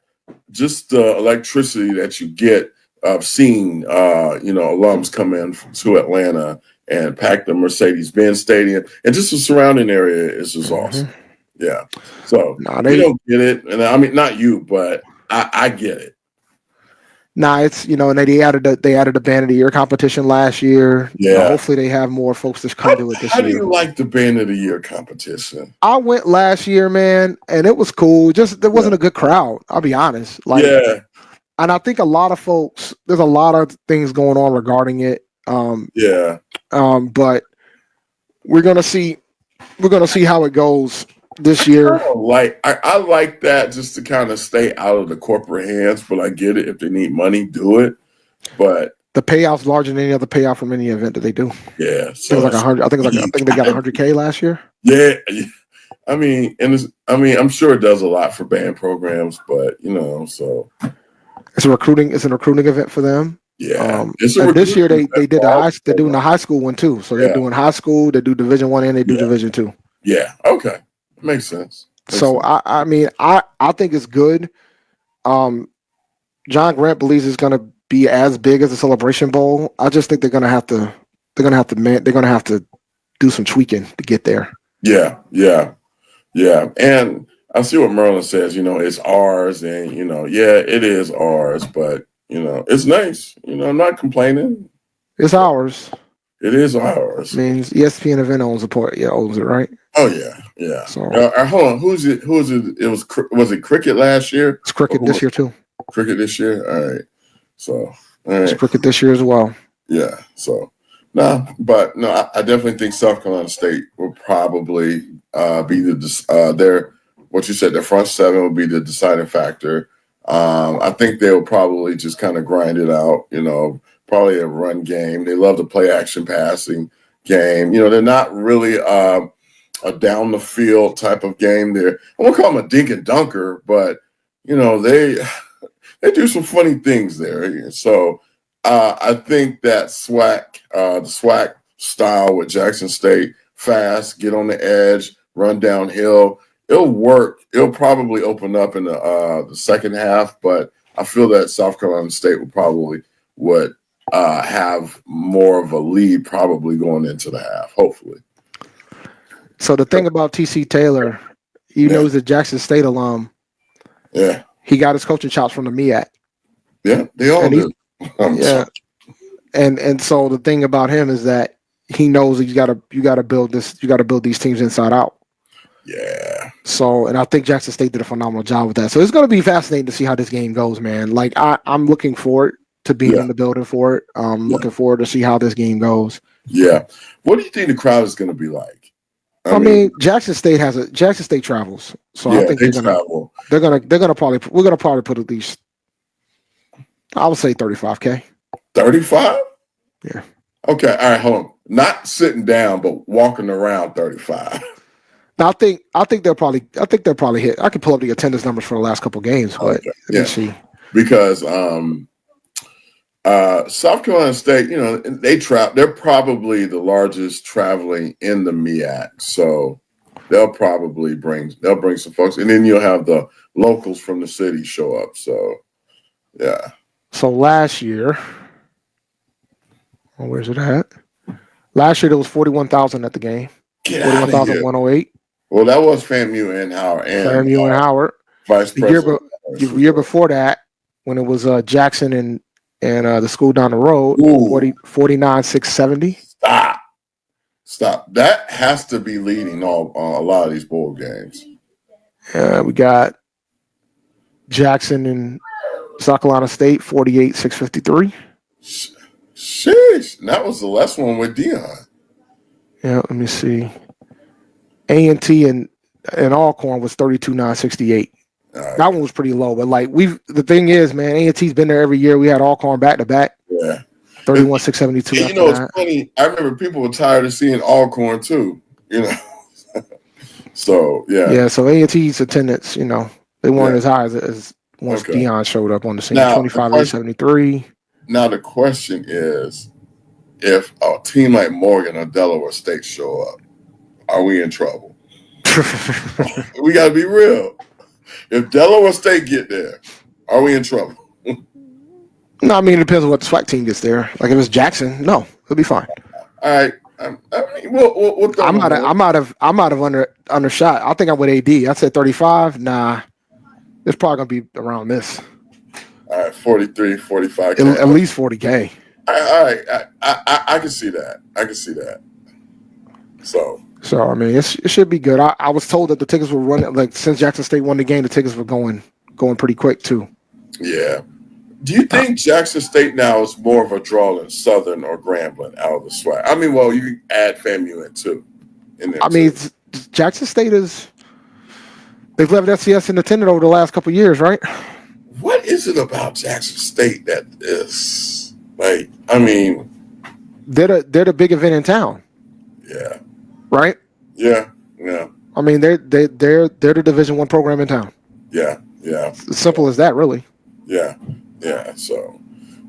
just the electricity that you get of seeing, alums come in to Atlanta and pack the Mercedes-Benz Stadium and just the surrounding area is just awesome. Yeah. So they don't get it. And I mean, not you, but I get it. It's and they added a Band of the Year competition last year. Yeah. Hopefully they have more folks to come to it this year. How do you like the Band of the Year competition? I went last year, man, and it was cool. Just there wasn't a good crowd. I'll be honest. And I think a lot of folks, there's a lot of things going on regarding it. But we're gonna see how it goes this year. I like that just to kind of stay out of the corporate hands, but I get it. If they need money, do it. But the payout's larger than any other payout from any event that they do. Yeah. So I think they got $100K last year. Yeah. I mean, I'm sure it does a lot for band programs, but so it's an recruiting event for them. Yeah. This year they're doing the high school one too. So they're doing high school, they do Division 1 and they do Division 2. Yeah. Okay. Makes sense. I mean, I think it's good. John Grant believes it's gonna be as big as the Celebration Bowl. I just think they're gonna have to do some tweaking to get there. Yeah. And I see what Merlin says, it's ours and it is ours, but it's nice. I'm not complaining. It's ours. It is ours. Means ESPN event owns it, right? Oh yeah. So hold on, who's it? Was it cricket last year? It's cricket this year too. Cricket this year. All right. So all right. It's cricket this year as well. Yeah. So No, but no, I definitely think South Carolina State will probably be their what you said. Their front seven will be the deciding factor. I think they'll probably just kind of grind it out. Probably a run game. They love to play action passing game. They're not really a down the field type of game. I won't call them a dink and dunker, but they do some funny things there. So I think that the SWAC style with Jackson State, fast, get on the edge, run downhill, it'll work. It'll probably open up in the second half, but I feel that South Carolina State would have more of a lead probably going into the half, hopefully. So the thing about TC Taylor, he's a Jackson State alum. Yeah. He got his coaching chops from the MEAC. Yeah, they all do. Yeah. And so the thing about him is that he knows you gotta build these teams inside out. Yeah. So, and I think Jackson State did a phenomenal job with that. So it's going to be fascinating to see how this game goes, man. Like I'm looking forward to being in the building for it. Looking forward to see how this game goes. Yeah. What do you think the crowd is going to be like? I mean, Jackson State travels. So I think we're gonna probably put at least, I would say 35K. 35? Yeah. Okay. All right. Hold on. Not sitting down, but walking around 35. Now, I think they'll probably hit. I could pull up the attendance numbers for the last couple games, but let me see. Because South Carolina State, they're probably the largest traveling in the MEAC, so they'll bring some folks, and then you'll have the locals from the city show up. So, yeah. So last year, where's it at? Last year there was 41,000 at the game. 41,108. Well, that was FAMU and Howard. FAMU and Howard. Vice President. The year before that, when it was Jackson and the school down the road, 49,670. Stop. That has to be leading a lot of these bowl games. We got Jackson and South Carolina State, 48,653. Sheesh. That was the last one with Dion. Yeah, let me see. A&T and Alcorn was 32,968. Right. That one was pretty low, but the thing is, man, A&T's been there every year. We had Alcorn back to back. Yeah. 31,672. It's funny. I remember people were tired of seeing Alcorn too, So, yeah. Yeah, so A&T's attendance, they weren't as high as once Dion showed up on the scene. 25,873. Now the question is, if a team like Morgan or Delaware State show up, are we in trouble? We got to be real. If Delaware State get there, are we in trouble? No, I mean, it depends on what the SWAC team gets there. Like if it's Jackson, no, it'll be fine. All right. I mean, we'll I might have undershot. I think I'm with AD. I said 35. Nah, it's probably gonna be around this. All right, 43, 45. At least 40K. All right, I can see that. So I mean, it should be good. I was told that the tickets were running, since Jackson State won the game, the tickets were going pretty quick too. Yeah. Do you think Jackson State now is more of a draw than Southern or Grambling out of the SWAC? I mean, well, you can add FAMU in too. Jackson State they've left SCS independent over the last couple of years, right? What is it about Jackson State that is they're the big event in town. Yeah. Right? Yeah. I mean, they're the Division I program in town. Yeah. It's as simple as that, really. Yeah. So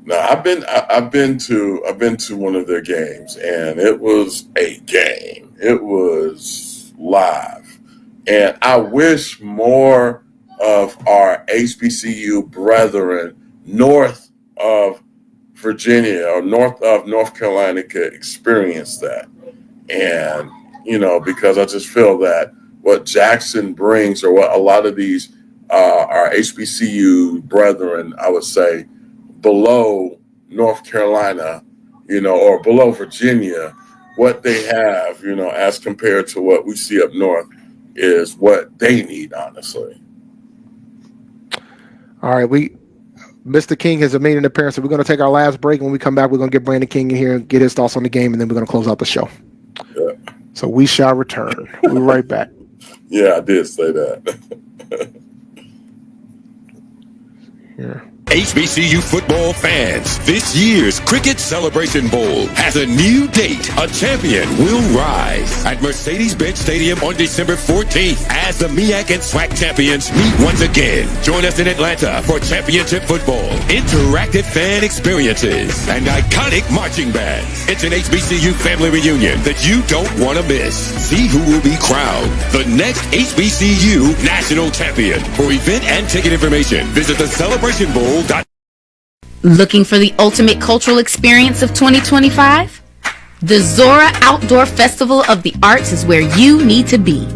now I've been to one of their games, and it was a game. It was live, and I wish more of our HBCU brethren north of Virginia or north of North Carolina could experience that. And, because I just feel that what Jackson brings, or what a lot of these our HBCU brethren, I would say, below North Carolina, or below Virginia, what they have, as compared to what we see up north, is what they need, honestly. All right, Mr. King has made an appearance. So we're going to take our last break. When we come back, we're going to get Brandon King in here and get his thoughts on the game, and then we're going to close out the show. Yeah. So we shall return. We'll be right back. Yeah, I did say that. Yeah. HBCU football fans, this year's Cricket Celebration Bowl has a new date. A champion will rise at Mercedes-Benz Stadium on December 14th as the MEAC and SWAC champions meet once again. Join us in Atlanta for championship football, interactive fan experiences, and iconic marching bands. It's an HBCU family reunion that you don't want to miss. See who will be crowned the next HBCU national champion. For event and ticket information, visit the Celebration Bowl. Looking for the ultimate cultural experience of 2025? The Zora Outdoor Festival of the Arts is where you need to be.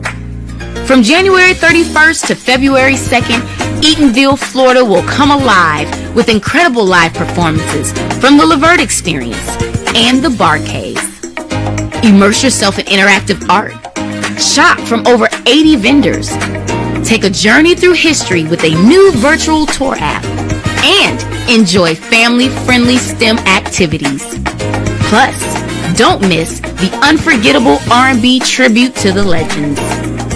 From January 31st to February 2nd, Eatonville, Florida will come alive with incredible live performances from the Levert Experience and the Bar Cave. Immerse yourself in interactive art. Shop from over 80 vendors. Take a journey through history with a new virtual tour app. And enjoy family-friendly STEM activities. Plus, don't miss the unforgettable R&B tribute to the legends,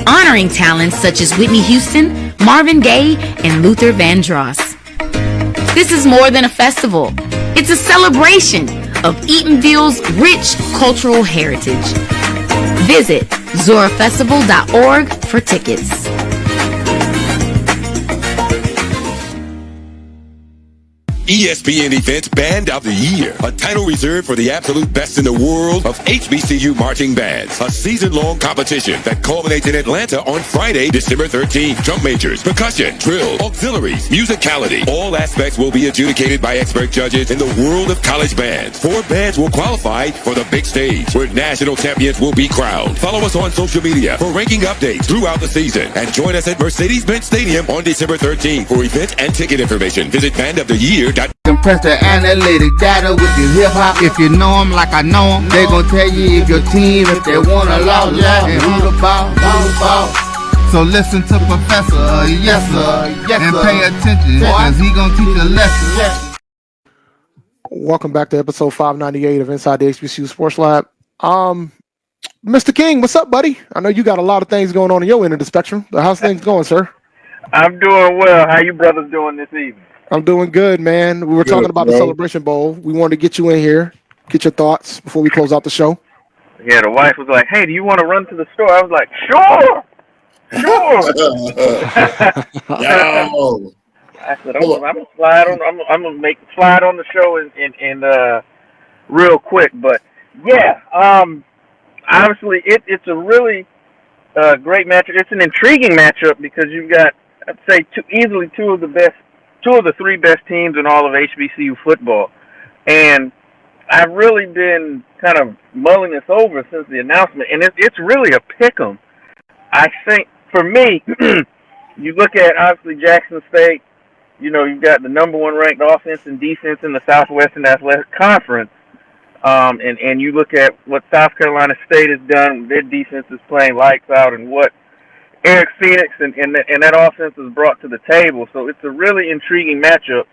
honoring talents such as Whitney Houston, Marvin Gaye, and Luther Vandross. This is more than a festival. It's a celebration of Eatonville's rich cultural heritage. Visit zorafestival.org for tickets. ESPN Events Band of the Year, a title reserved for the absolute best in the world of HBCU marching bands. A season-long competition that culminates in Atlanta on Friday, December 13th. Drum majors, percussion, drill, auxiliaries, musicality. All aspects will be adjudicated by expert judges in the world of college bands. 4 bands will qualify for the big stage, where national champions will be crowned. Follow us on social media for ranking updates throughout the season. And join us at Mercedes-Benz Stadium on December 13th. For event and ticket information, visit bandoftheyear.com. Compress the analytic data with your hip hop. If you know them like I know them, they gon' tell you if your team, if they want a lot, and who the ball. So listen to Professor, yes sir, and pay attention, cause he gon' teach a lesson. Welcome back to episode 598 of Inside the HBCU Sports Lab. Mr. King, what's up, buddy? I know you got a lot of things going on in your end of the spectrum. How's things going, sir? I'm doing well. How you brothers doing this evening? I'm doing good, man. We were talking about the Celebration Bowl. We wanted to get you in here, get your thoughts before we close out the show. Yeah, the wife was like, "Hey, do you want to run to the store?" I was like, "Sure." Yo. I said, "I'm gonna slide on. I'm gonna make slide on the show in real quick." But yeah, obviously it's a really great matchup. It's an intriguing matchup because you've got, I'd say, two of the 3 best teams in all of HBCU football. And I've really been kind of mulling this over since the announcement, and it's really a pick'em. I think, for me, you look at, obviously, Jackson State, you know, you've got the number 1 ranked offense and defense in the Southwestern Athletic Conference, and you look at what South Carolina State has done, their defense is playing lights out, and what Eric Phoenix and that offense is brought to the table. So it's a really intriguing matchup.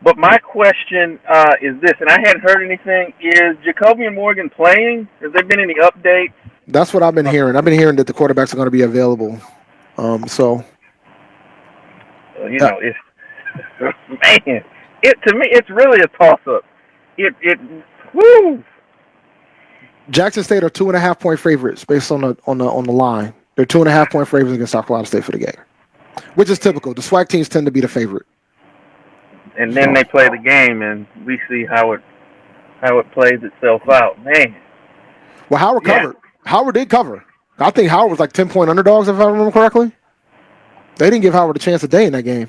But my question is this, and I hadn't heard anything, is Jacobian Morgan playing? Has there been any updates? That's what I've been hearing. I've been hearing that the quarterbacks are going to be available. So you know, it's man, to me, it's really a toss-up. Woo! Jackson State are 2.5-point favorites based on the line. They're 2.5-point favorites against South Carolina State for the game, which is typical. The SWAC teams tend to be the favorite. And then they play the game, and we see how it plays itself out. Man. Well, Howard covered. Howard did cover. I think Howard was like 10-point underdogs, if I remember correctly. They didn't give Howard a chance a day in that game,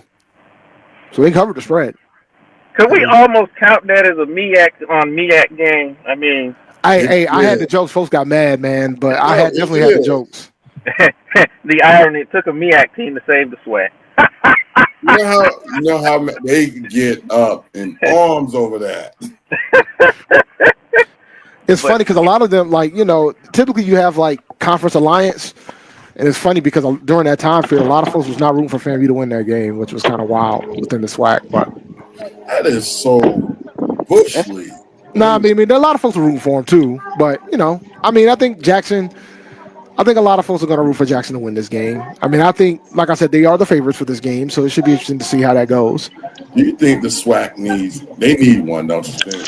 so they covered the spread. Could we almost count that as a MEAC game? I mean, I had the jokes. Folks got mad, man, but I definitely had the jokes. The irony, it took a MEAC team to save the sweat. You know how they get up in arms over that. It's funny because a lot of them, like, you know, typically you have like conference alliance, and it's funny because during that time period, a lot of folks was not rooting for FAMU to win that game, which was kind of wild within the SWAC. But That is so Bush League. No, I mean, there are a lot of folks who root for him too. But I think Jackson. I think a lot of folks are going to root for Jackson to win this game. I mean, I think, like I said, they are the favorites for this game, so it should be interesting to see how that goes. Do you think the SWAC need one, don't you think?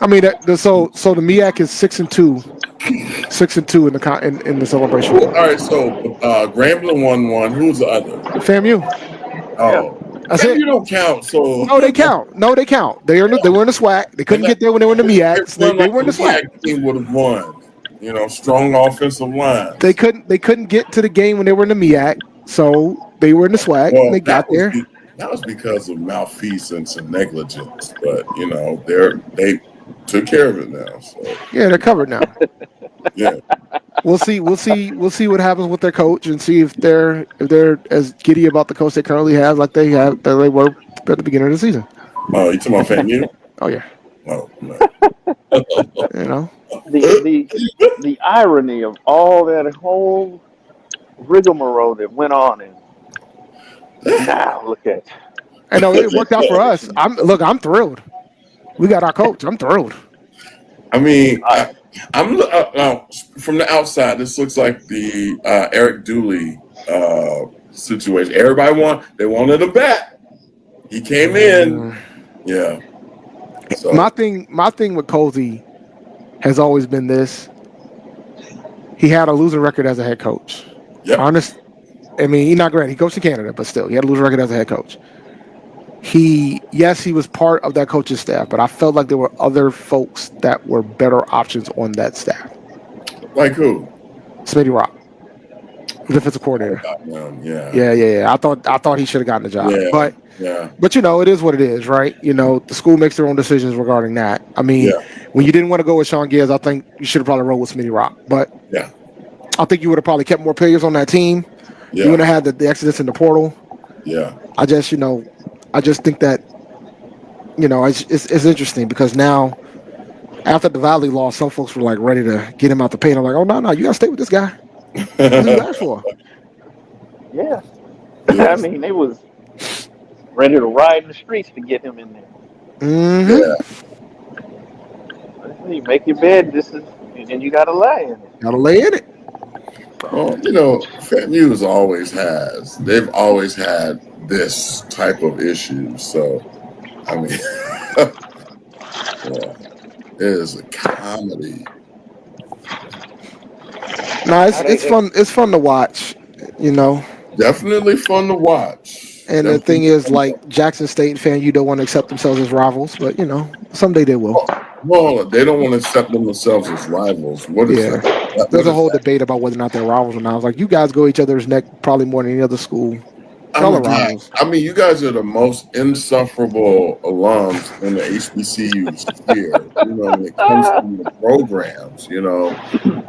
I mean, so the MEAC is 6-2, 6-2 in the celebration. All right, so Grambling won one. Who's the other? FAMU. Oh, that's it. You don't count. So no, they count. They were in the SWAC. They couldn't get there when they were in the MEAC. So they were in the SWAC. Team would have won. Strong offensive line. They couldn't get to the game when they were in the MEAC, so they were in the SWAC. And they got there. That was because of malfeasance and negligence, but they took care of it now. So. Yeah, they're covered now. Yeah, we'll see what happens with their coach and see if they're as giddy about the coach they currently have like they were at the beginning of the season. Oh, you talking about FAMU? Oh yeah. Oh no. The irony of all that whole rigmarole that went on, and now look at. I know it worked out for us. I'm thrilled. We got our coach. I'm thrilled. I mean, I'm from the outside. This looks like the Eric Dooley situation. Everybody wanted him back. He came in. Yeah. So. My thing with Cozy has always been this. He had a losing record as a head coach. Yep. I mean, he's not great. He coached in Canada, but still, he had a losing record as a head coach. He was part of that coaching staff, but I felt like there were other folks that were better options on that staff. Like who? Smitty Rock, defensive coordinator. Yeah. I thought he should have gotten the job, but it is what it is, right? The school makes their own decisions regarding that. I mean, when you didn't want to go with Sean Gibbs, I think you should have probably rolled with Smitty Rock, but I think you would have probably kept more players on that team. You would have had the exodus in the portal. Yeah, I just think that it's interesting because now after the Valley loss, some folks were like ready to get him out the paint. I'm like, oh no, you gotta stay with this guy. What are you back for? Yeah. I mean, they was ready to ride in the streets to get him in there. Mm-hmm. You make your bed, and you gotta lay in it. Gotta lay in it. Well, FAMU they've always had this type of issue. So, I mean, it is a comedy. No, it's fun. It's fun to watch. Definitely fun to watch. And the thing is, like Jackson State fan, you don't want to accept themselves as rivals, but someday they will. Well, they don't want to accept themselves as rivals. What is that? There's a whole debate about whether or not they're rivals. And I was like, you guys go each other's neck probably more than any other school. Y'all are rivals. I mean, you guys are the most insufferable alums in the HBCUs here. When it comes to the programs.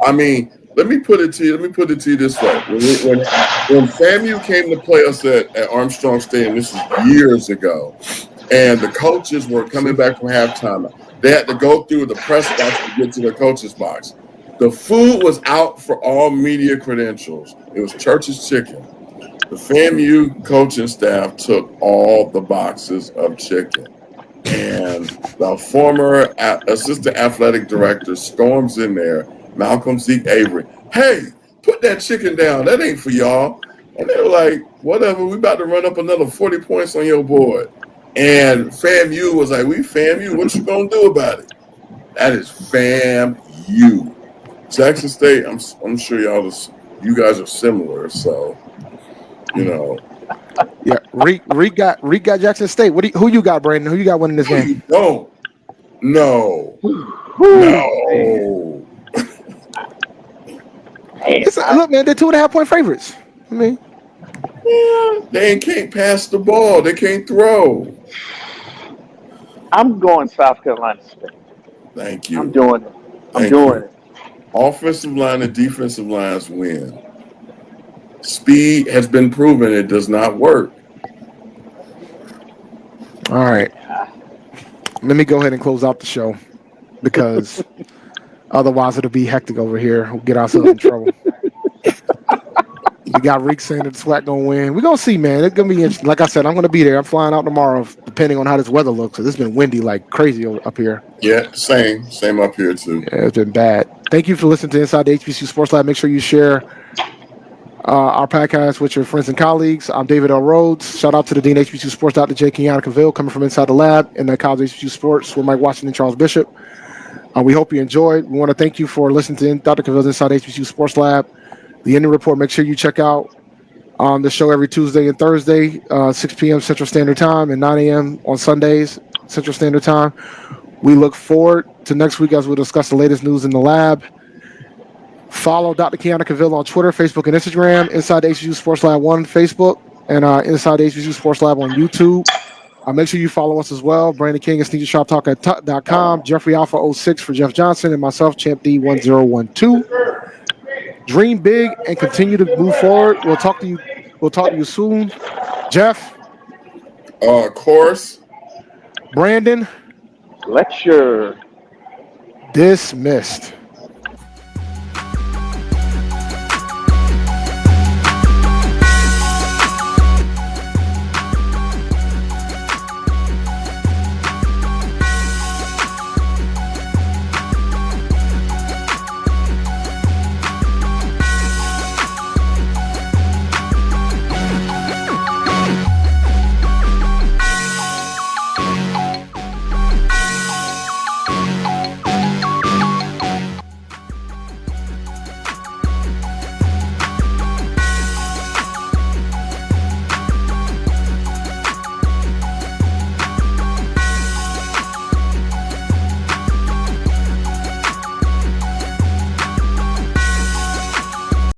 I mean. Let me put it to you this way. When FAMU came to play us at Armstrong Stadium, this is years ago, and the coaches were coming back from halftime. They had to go through the press box to get to the coaches box. The food was out for all media credentials. It was Church's Chicken. The FAMU coaching staff took all the boxes of chicken. And the former assistant athletic director storms in there, Malcolm Zeke Avery. Hey, put that chicken down. That ain't for y'all. And they were like, whatever, we about to run up another 40 points on your board. And FAMU was like, we FAMU, what you gonna do about it? That is FAMU. Jackson State, I'm sure you guys are similar, so Yeah, Reek got Jackson State. Who you got, Brandon? Who you got winning this game? No. Look, man, they're 2.5-point favorites. I mean, they can't pass the ball. They can't throw. I'm going South Carolina State. Thank you. I'm doing it. Offensive line and defensive lines win. Speed has been proven it does not work. All right. Let me go ahead and close out the show because otherwise it'll be hectic over here. We'll get ourselves in trouble. We got Reek saying that the SWAC gonna win. We're gonna see, man. It's gonna be interesting. Like I said, I'm gonna be there. I'm flying out tomorrow, depending on how this weather looks. Cause it's been windy like crazy up here. Yeah, same up here too. Yeah, it's been bad. Thank you for listening to Inside the HBCU Sports Lab. Make sure you share our podcast with your friends and colleagues. I'm David L. Rhodes. Shout out to the Dean HBCU Sports, Dr. J. Kenyatta CAVIL'S, coming from Inside the Lab in the College HBCU Sports with Mike Washington and Charles Bishop. We hope you enjoyed. We want to thank you for listening to Dr. CAVIL'S Inside HBCU Sports Lab. The ending report, make sure you check out the show every Tuesday and Thursday, 6 p.m. Central Standard Time and 9 a.m. on Sundays, Central Standard Time. We look forward to next week as we'll discuss the latest news in the lab. Follow Dr. Kenyatta CAVIL'S on Twitter, Facebook, and Instagram. Inside HBCU Sports Lab 1 Facebook and Inside HBCU Sports Lab on YouTube. Make sure you follow us as well. Brandon King at SneakerShopTalk.com. Jeffrey Alpha 06 for Jeff Johnson and myself, Champ D1012. Dream big and continue to move forward. We'll talk to you soon. Jeff. Course. Brandon. Lecture. Dismissed.